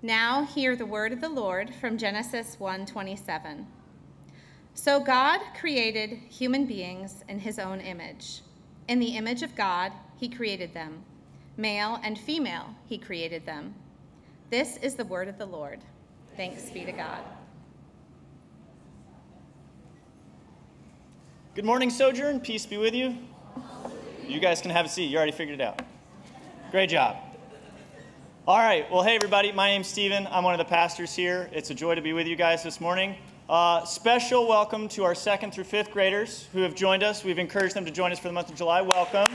Now hear the word of the Lord from Genesis 1:27. So God created human beings in his own image. In the image of God, he created them. Male and female, he created them. This is the word of the Lord. Thanks be to God. Good morning, Sojourn. Peace be with you. You guys can have a seat. You already figured it out. Great job. All right. Well, hey, everybody. My name's Steven. I'm one of the pastors here. It's a joy to be with you guys this morning. Special welcome to our 2nd through 5th graders who have joined us. We've encouraged them to join us for the month of July. Welcome.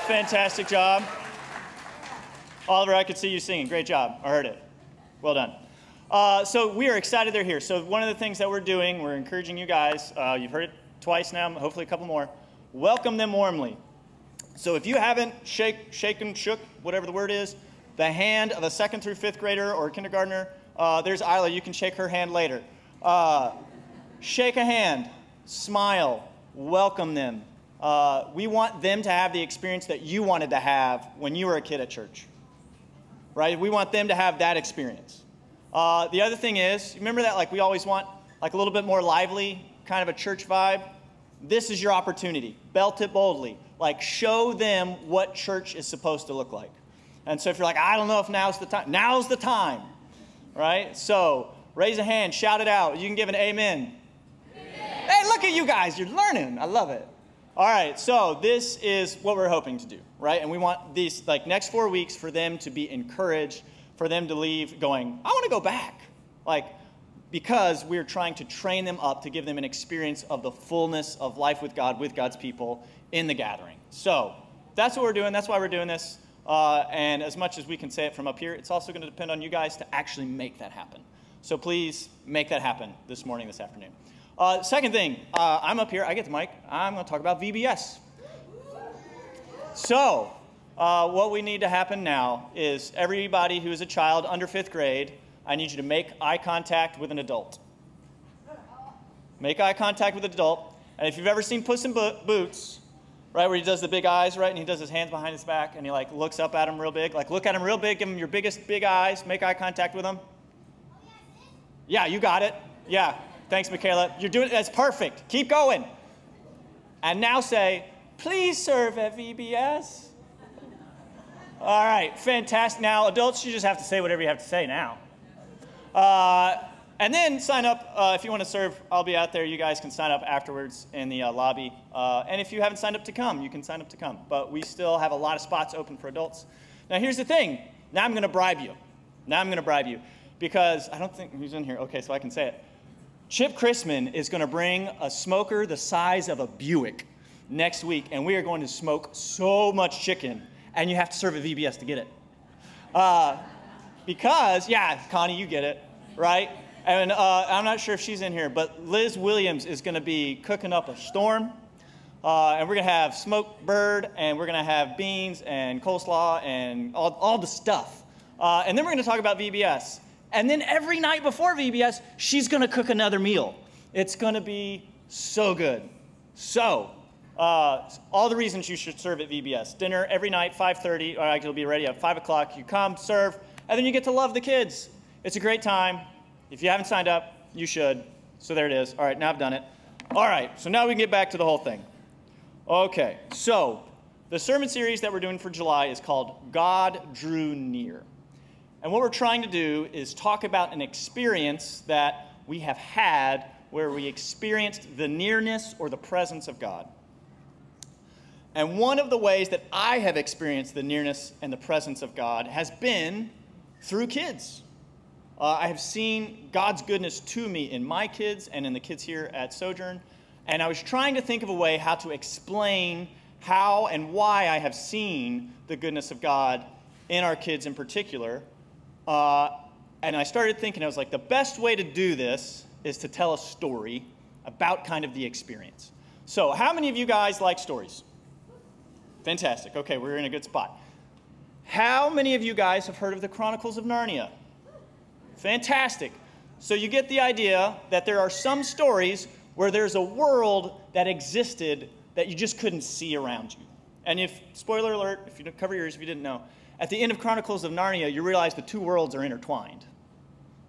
Fantastic job. Oliver, I could see you singing. Great job. I heard it. Well done. So we are excited they're here. So one of the things that we're doing, we're encouraging you guys. You've heard it twice now, hopefully a couple more. Welcome them warmly. So if you haven't shook, whatever the word is, the hand of a 2nd through 5th grader or kindergartner, there's Isla. You can shake her hand later. Shake a hand, smile, welcome them. We want them to have the experience that you wanted to have when you were a kid at church, right? We want them to have that experience. The other thing is, remember that like we always want like a little bit more lively kind of a church vibe? This is your opportunity. Belt it boldly. Like, show them what church is supposed to look like. And so if you're like, I don't know if now's the time, right? So raise a hand, shout it out. You can give an amen. Amen. Hey, look at you guys. You're learning. I love it. All right, so this is what we're hoping to do, right? And we want these like next 4 weeks for them to be encouraged, for them to leave going, I want to go back. Like, because we're trying to train them up to give them an experience of the fullness of life with God, with God's people in the gathering. So that's what we're doing. That's why we're doing this. And as much as we can say it from up here, it's also going to depend on you guys to actually make that happen. So please make that happen this morning, this afternoon. Second thing, I'm up here. I get the mic. I'm going to talk about VBS. So what we need to happen now is everybody who is a child under 5th grade, I need you to make eye contact with an adult. Make eye contact with an adult. And if you've ever seen Puss in Boots, right, where he does the big eyes, right, and he does his hands behind his back, and he, like, looks up at him real big. Like, look at him real big. Give him your biggest big eyes. Make eye contact with him. Yeah, you got it. Yeah. Thanks, Michaela. You're doing it. That's perfect. Keep going. And now say, please serve at VBS. All right. Fantastic. Now, adults, you just have to say whatever you have to say now. And then sign up if you want to serve. I'll be out there. You guys can sign up afterwards in the lobby. And if you haven't signed up to come, you can sign up to come. But we still have a lot of spots open for adults. Now, here's the thing. Now I'm going to bribe you. Because I don't think who's in here. Okay, so I can say it. Chip Chrisman is going to bring a smoker the size of a Buick next week. And we are going to smoke so much chicken. And you have to serve at VBS to get it. Because, yeah, Connie, you get it, right? And I'm not sure if she's in here, but Liz Williams is going to be cooking up a storm. And we're going to have smoked bird, and we're going to have beans and coleslaw and all the stuff. And then we're going to talk about VBS. And then every night before VBS, she's going to cook another meal. It's going to be so good. So, all the reasons you should serve at VBS. Dinner every night, 5:30, or it'll be ready at 5 o'clock. You come, serve. And then you get to love the kids. It's a great time. If you haven't signed up, you should. So there it is. All right, now I've done it. All right, so now we can get back to the whole thing. Okay, so the sermon series that we're doing for July is called God Drew Near. And what we're trying to do is talk about an experience that we have had where we experienced the nearness or the presence of God. And one of the ways that I have experienced the nearness and the presence of God has been through kids. I have seen God's goodness to me in my kids and in the kids here at Sojourn. And I was trying to think of a way how to explain how and why I have seen the goodness of God in our kids in particular. And I started thinking, I was like, the best way to do this is to tell a story about kind of the experience. So how many of you guys like stories? Fantastic. Okay, we're in a good spot. How many of you guys have heard of the Chronicles of Narnia? Fantastic. So you get the idea that there are some stories where there's a world that existed that you just couldn't see around you. And if, spoiler alert, if you don't cover your ears if you didn't know, At the end of Chronicles of Narnia, you realize the two worlds are intertwined,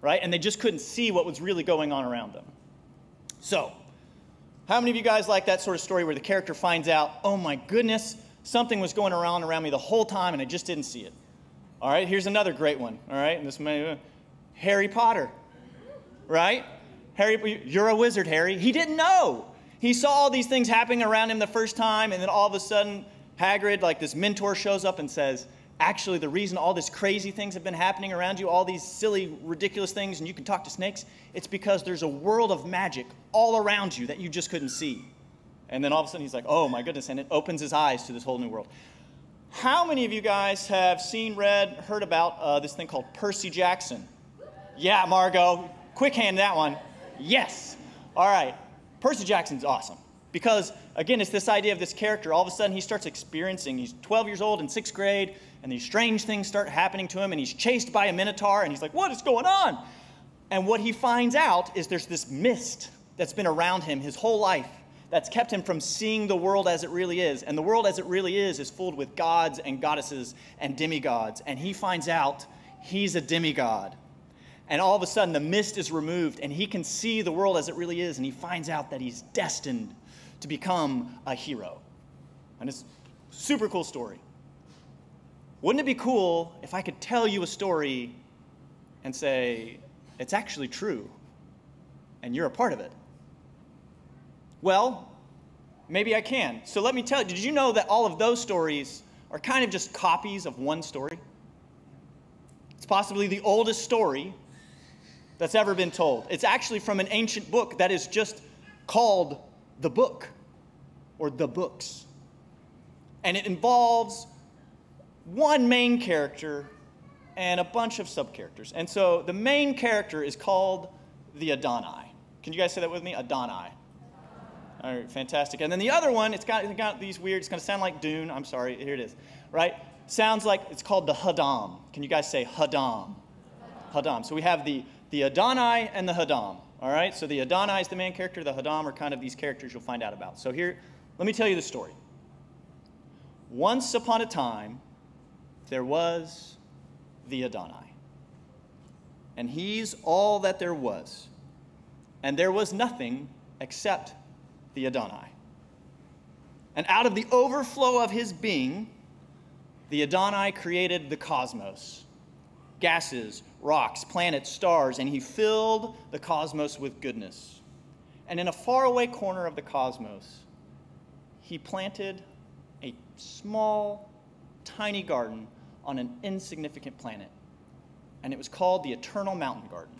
right? And they just couldn't see what was really going on around them. So, how many of you guys like that sort of story where the character finds out, oh my goodness, something was going around me the whole time and I just didn't see it? All right, here's another great one, all right? And this may, Harry Potter, right? Harry, you're a wizard, Harry. He didn't know. He saw all these things happening around him the first time, and then all of a sudden, Hagrid, like this mentor, shows up and says, actually, the reason all these crazy things have been happening around you, all these silly, ridiculous things, and you can talk to snakes, it's because there's a world of magic all around you that you just couldn't see. And then all of a sudden, he's like, oh my goodness, and it opens his eyes to this whole new world. How many of you guys have seen, read, heard about this thing called Percy Jackson? Yeah, Margot. Quick hand that one. Yes. All right. Percy Jackson's awesome because, again, it's this idea of this character. All of a sudden, he starts experiencing, he's 12 years old in 6th grade, and these strange things start happening to him, and he's chased by a minotaur, and he's like, what is going on? And what he finds out is there's this mist that's been around him his whole life that's kept him from seeing the world as it really is. And the world as it really is filled with gods and goddesses and demigods. And he finds out he's a demigod. And all of a sudden, the mist is removed, and he can see the world as it really is, and he finds out that he's destined to become a hero. And it's a super cool story. Wouldn't it be cool if I could tell you a story and say, it's actually true, and you're a part of it? Well, maybe I can. So let me tell you, did you know that all of those stories are kind of just copies of one story? It's possibly the oldest story that's ever been told. It's actually from an ancient book that is just called the book, or the books. And it involves one main character and a bunch of sub-characters. And so the main character is called the Adonai. Can you guys say that with me? Adonai. All right, fantastic. And then the other one, it's got these weird, it's going to sound like Dune. I'm sorry, here it is. Right? Sounds like it's called the Haddam. Can you guys say Haddam? Haddam. So we have the Adonai and the Haddam. All right? So the Adonai is the main character. The Haddam are kind of these characters you'll find out about. So here, let me tell you the story. Once upon a time, there was the Adonai. And he's all that there was. And there was nothing except the Adonai. And out of the overflow of his being, the Adonai created the cosmos. Gases, rocks, planets, stars, and he filled the cosmos with goodness. And in a faraway corner of the cosmos, he planted a small, tiny garden on an insignificant planet. And it was called the Eternal Mountain Garden.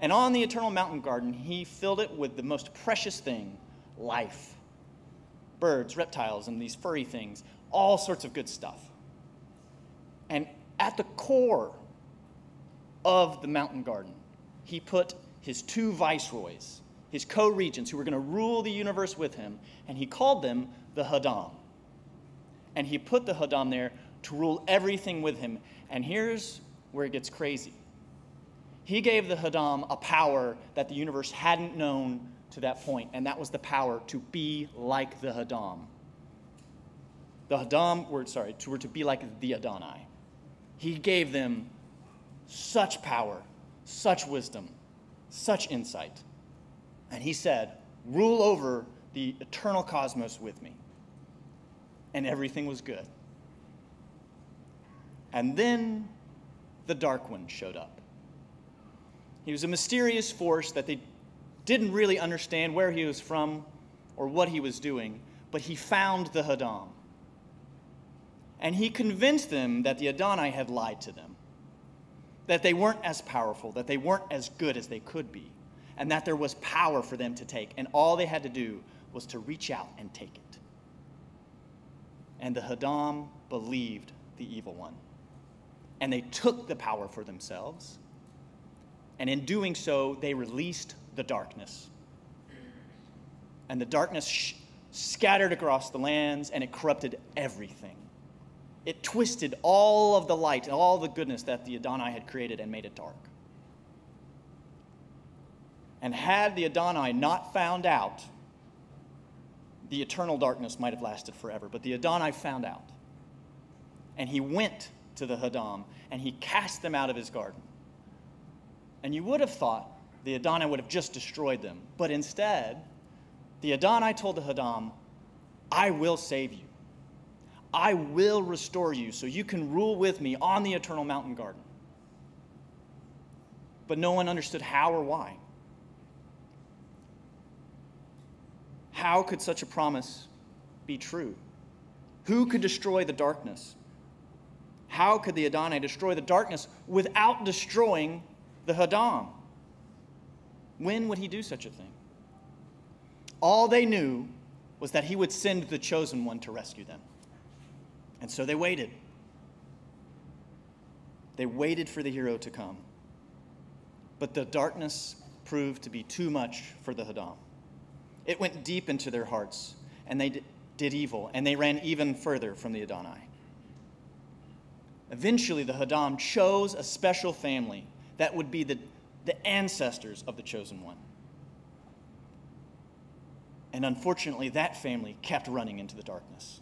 And on the Eternal Mountain Garden, he filled it with the most precious thing, life. Birds, reptiles, and these furry things, all sorts of good stuff. And at the core of the mountain garden, he put his two viceroys, his co-regents who were going to rule the universe with him, and he called them the Haddam. And he put the Haddam there to rule everything with him. And here's where it gets crazy. He gave the Haddam a power that the universe hadn't known to that point, and that was the power to be like the Haddam. The Haddam were to be like the Adonai. He gave them such power, such wisdom, such insight. And he said, rule over the eternal cosmos with me. And everything was good. And then the Dark One showed up. He was a mysterious force that they didn't really understand where he was from or what he was doing, but he found the Haddam. And he convinced them that the Adonai had lied to them, that they weren't as powerful, that they weren't as good as they could be, and that there was power for them to take, and all they had to do was to reach out and take it. And the Haddam believed the evil one, and they took the power for themselves, and in doing so, they released the darkness. And the darkness scattered across the lands, and it corrupted everything. It twisted all of the light and all the goodness that the Adonai had created and made it dark. And had the Adonai not found out, the eternal darkness might have lasted forever. But the Adonai found out. and he went to the Haddam, and he cast them out of his garden. And you would have thought the Adonai would have just destroyed them. But instead, the Adonai told the Haddam, I will save you. I will restore you so you can rule with me on the eternal mountain garden. But no one understood how or why. How could such a promise be true? Who could destroy the darkness? How could the Adonai destroy the darkness without destroying the Haddam? When would he do such a thing? All they knew was that he would send the chosen one to rescue them. And so they waited. They waited for the hero to come. But the darkness proved to be too much for the Haddam. It went deep into their hearts, and they did evil, and they ran even further from the Adonai. Eventually, the Haddam chose a special family that would be the ancestors of the chosen one. And unfortunately, that family kept running into the darkness.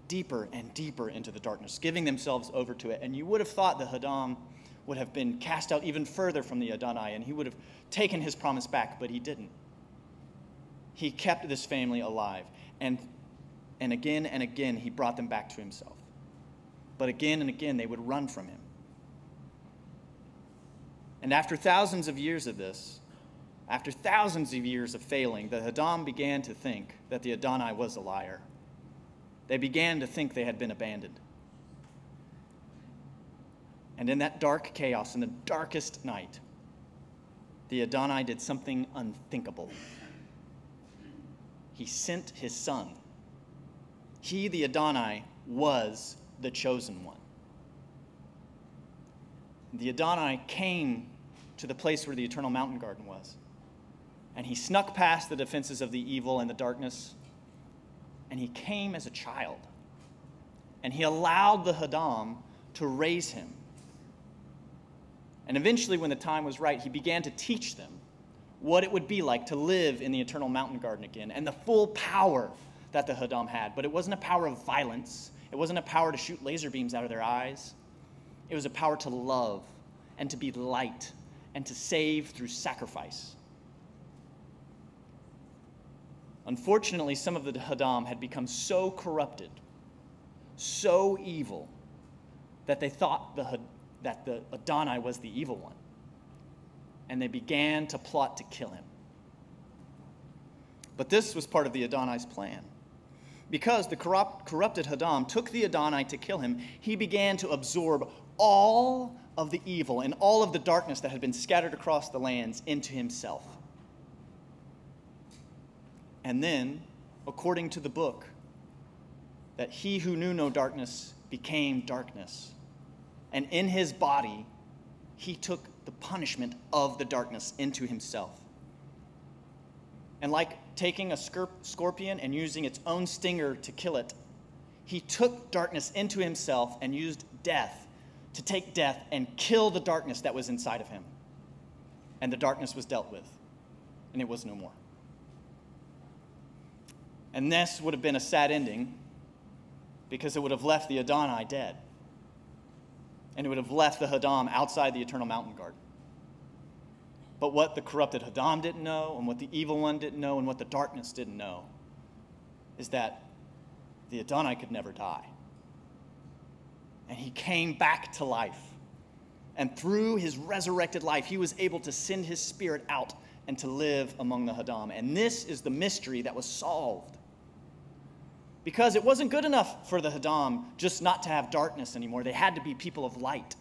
Deeper and deeper into the darkness, giving themselves over to it. And you would have thought the Haddam would have been cast out even further from the Adonai, and he would have taken his promise back, but he didn't. He kept this family alive, and again, he brought them back to himself. But again and again, they would run from him. And after thousands of years of this, after thousands of years of failing, the Haddam began to think that the Adonai was a liar. They began to think they had been abandoned. And in that dark chaos, in the darkest night, the Adonai did something unthinkable. He sent his son. He, the Adonai, was the chosen one. The Adonai came to the place where the eternal mountain garden was. And he snuck past the defenses of the evil and the darkness. And he came as a child. And he allowed the Haddam to raise him. And eventually, when the time was right, he began to teach them what it would be like to live in the eternal mountain garden again and the full power that the Haddam had. But it wasn't a power of violence. It wasn't a power to shoot laser beams out of their eyes. It was a power to love and to be light and to save through sacrifice. Unfortunately, some of the Haddam had become so corrupted, so evil, that they thought that the Adonai was the evil one. And they began to plot to kill him. But this was part of the Adonai's plan. Because the corrupted Haddam took the Adonai to kill him, he began to absorb all of the evil and all of the darkness that had been scattered across the lands into himself. And then, according to the book, that he who knew no darkness became darkness. And in his body, he took the punishment of the darkness into himself. And like taking a scorpion and using its own stinger to kill it, he took darkness into himself and used death to take death and kill the darkness that was inside of him. And the darkness was dealt with, and it was no more. And this would have been a sad ending because it would have left the Adonai dead. And it would have left the Haddam outside the eternal mountain garden. But what the corrupted Haddam didn't know, and what the evil one didn't know, and what the darkness didn't know, is that the Adonai could never die. And he came back to life. And through his resurrected life, he was able to send his spirit out and to live among the Haddam. And this is the mystery that was solved. Because it wasn't good enough for the Haddam just not to have darkness anymore. They had to be people of light.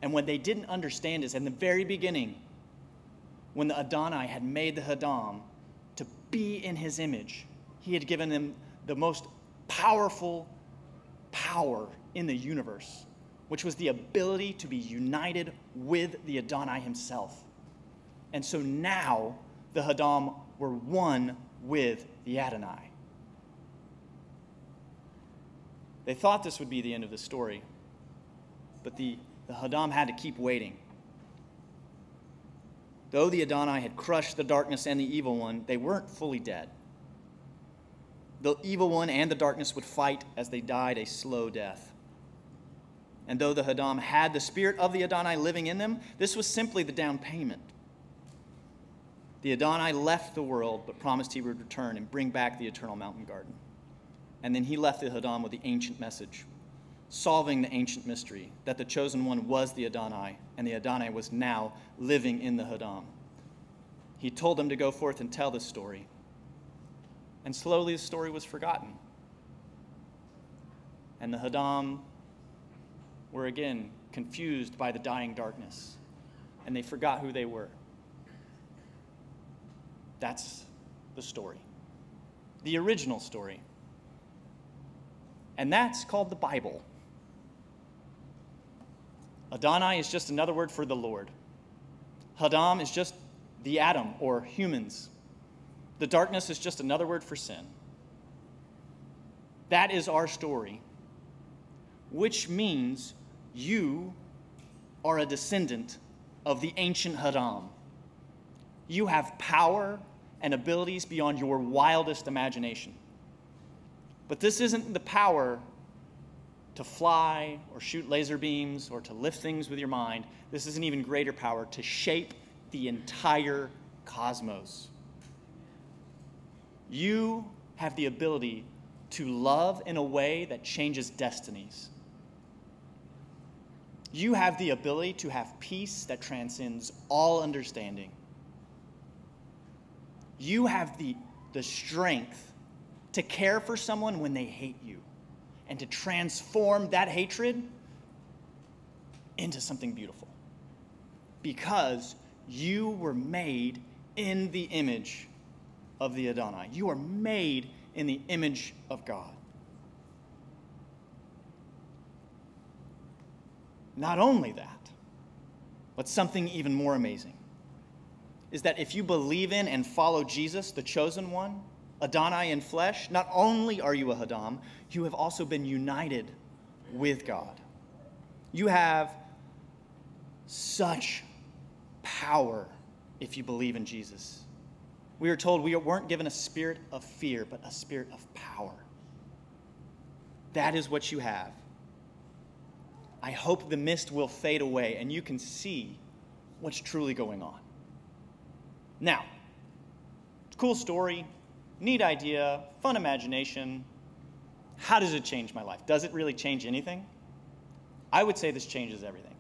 And what they didn't understand is in the very beginning, when the Adonai had made the Haddam to be in his image, he had given them the most powerful power in the universe, which was the ability to be united with the Adonai himself. And so now the Haddam were one with the Adonai. They thought this would be the end of the story, but the Haddam had to keep waiting. Though the Adonai had crushed the darkness and the evil one, they weren't fully dead. The evil one and the darkness would fight as they died a slow death. And though the Hadam had the spirit of the Adonai living in them, this was simply the down payment. The Adonai left the world, but promised he would return and bring back the eternal mountain garden. And then he left the Hadam with the ancient message, solving the ancient mystery, that the chosen one was the Adonai, and the Adonai was now living in the Hadam. He told them to go forth and tell this story. And slowly the story was forgotten. And the Hadam were again confused by the dying darkness, and they forgot who they were. That's the story, the original story. And that's called the Bible. Adonai is just another word for the Lord. Hadam is just the Adam, or humans. The darkness is just another word for sin. That is our story, which means you are a descendant of the ancient Hadam. You have power and abilities beyond your wildest imagination. But this isn't the power to fly or shoot laser beams or to lift things with your mind. This is an even greater power to shape the entire cosmos. You have the ability to love in a way that changes destinies. You have the ability to have peace that transcends all understanding. You have the strength to care for someone when they hate you and to transform that hatred into something beautiful, because you were made in the image of the Adonai. You are made in the image of God. Not only that, but something even more amazing is that if you believe in and follow Jesus, the chosen one, Adonai in flesh, not only are you a Hadam, you have also been united with God. You have such power if you believe in Jesus. We are told we weren't given a spirit of fear, but a spirit of power. That is what you have. I hope the mist will fade away and you can see what's truly going on. Now, cool story, neat idea, fun imagination. How does it change my life? Does it really change anything? I would say this changes everything.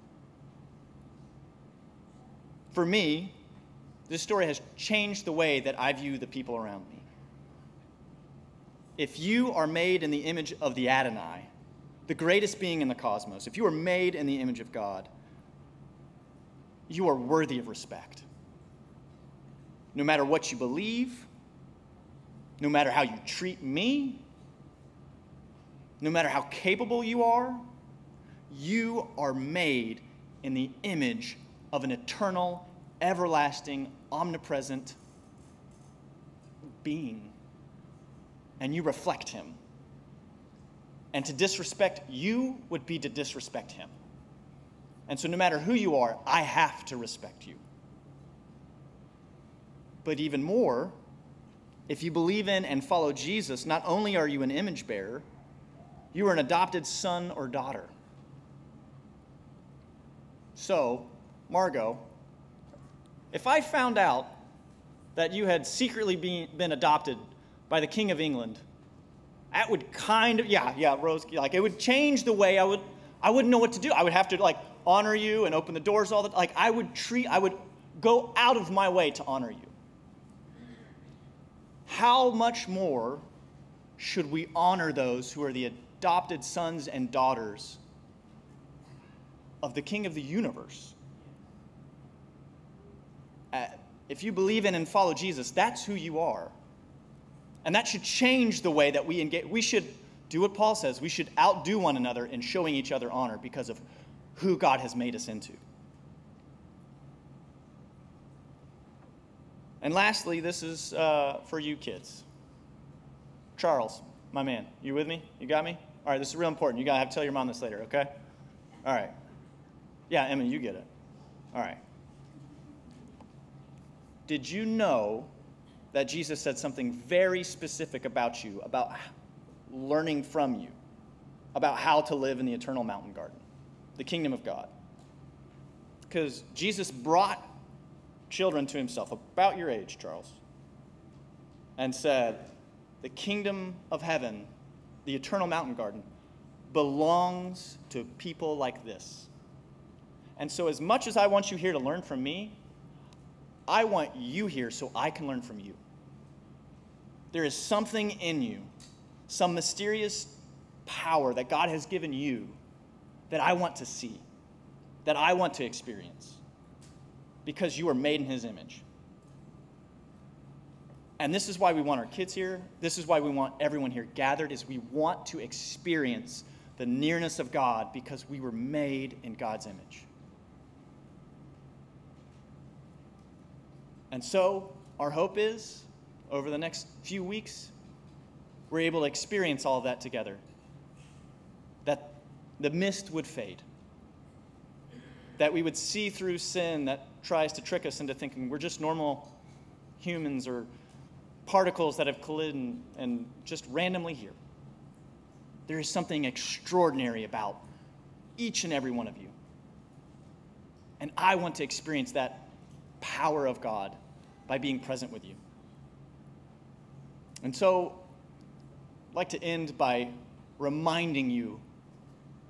For me, this story has changed the way that I view the people around me. If you are made in the image of the Adonai, the greatest being in the cosmos, if you are made in the image of God, you are worthy of respect. No matter what you believe, no matter how you treat me, no matter how capable you are made in the image of an eternal, everlasting, omnipresent being. And you reflect him. And to disrespect you would be to disrespect him. And so no matter who you are, I have to respect you. But even more, if you believe in and follow Jesus, not only are you an image bearer, you are an adopted son or daughter. So, Margot, if I found out that you had secretly been adopted by the King of England, that would kind of, Rose, like it would change the way I wouldn't know what to do. I would have to honor you and open the doors all the time. I would go out of my way to honor you. How much more should we honor those who are the adopted sons and daughters of the King of the universe? If you believe in and follow Jesus, that's who you are. And that should change the way that we engage. We should do what Paul says. We should outdo one another in showing each other honor because of who God has made us into. And lastly, this is for you kids. Charles, my man, you with me? You got me? All right, this is real important. You got to have to tell your mom this later, okay? All right. Yeah, Emma, you get it. All right. Did you know that Jesus said something very specific about you, about learning from you, about how to live in the eternal mountain garden, the kingdom of God. Because Jesus brought children to himself, about your age, Charles, and said, the kingdom of heaven, the eternal mountain garden, belongs to people like this. And so as much as I want you here to learn from me, I want you here so I can learn from you. There is something in you, some mysterious power that God has given you that I want to see, that I want to experience, because you are made in his image. And this is why we want our kids here. This is why we want everyone here gathered, is we want to experience the nearness of God because we were made in God's image. And so our hope is, over the next few weeks, we're able to experience all of that together. That the mist would fade. That we would see through sin that tries to trick us into thinking we're just normal humans or particles that have collided and just randomly here. There is something extraordinary about each and every one of you. And I want to experience that power of God by being present with you. And so I'd like to end by reminding you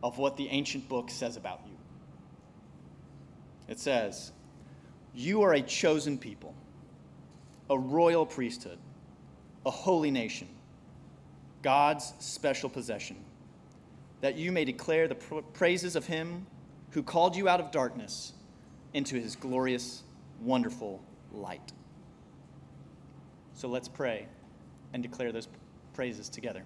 of what the ancient book says about you. It says, you are a chosen people, a royal priesthood, a holy nation, God's special possession, that you may declare the praises of him who called you out of darkness into his glorious, wonderful light. So let's pray and declare those praises together.